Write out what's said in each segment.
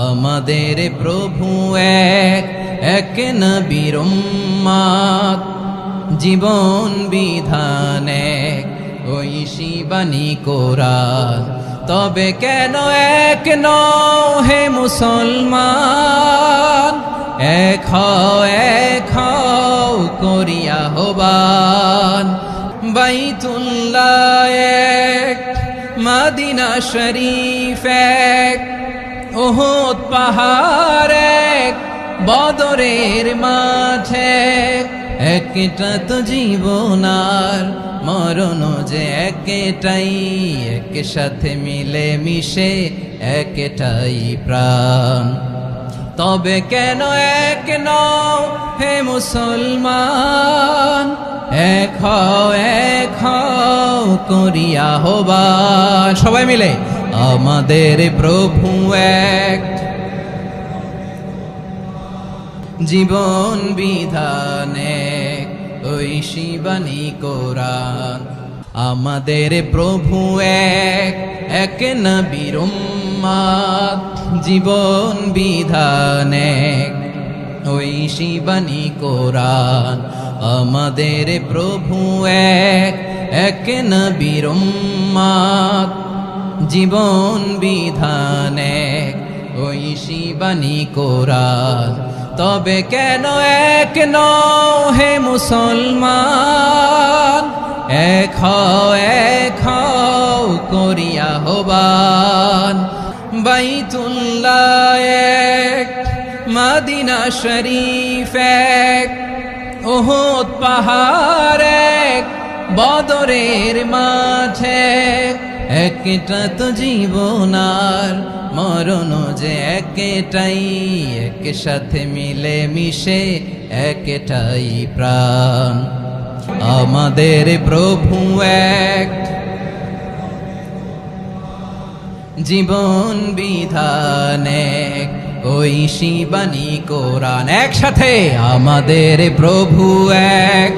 আমাদের প্রভু এক, এক নবীর উম্মত, জীবন বিধান এক, ঐশী বাণী কোরআন। তবে কেন এক নও হে মুসলমান, এক হও করিয়া আহ্বান। বাইতুল্লাহ এক, মদিনা শরীফ এক, উহুদ পাহাড় এক, বদরের মাঠে। একটা তো জীবন আর মরণ যে একটাই, এক সাথে মিলে মিশে একটাই প্রাণ। তবে কেন এক নও হে মুসলমান, এক হও করিয়া আহ্বান। সবাই মিলে আমাদের প্রভু এক, জীবন বিধান এক, ঐশী বাণী কোরআন। আমাদের প্রভু এক, এক নবীর উম্মত, জীবন বিধান এক, ঐশী বাণী কোরআন। আমাদের প্রভু এক, এক নবীর উম্মত, জীবন বিধান এক, ঐশী বাণী কোরআন। তবে কেন এক নও হে মুসলমান, এক হও করিয়া আহ্বান। বাইতুল্লাহ এক, মদিনা শরীফ এক, উহুদ পাহাড় এক, বদরের মাঠে। একটা তো জীবন আর মরণ যে একটাই, এক সাথে মিলে মিশে একটাই প্রাণ। আমাদের প্রভু এক, জীবন বিধান এক, ঐশী বাণী কোরআন। একসাথে আমাদের প্রভু এক,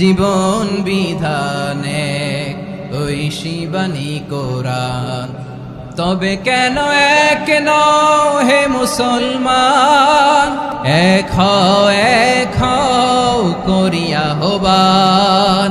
জীবন বিধান এক, ঐশী বাণী কোরআন। তবে কেন এক নও হে মুসলমান, এক হও করিয়া আহ্বান।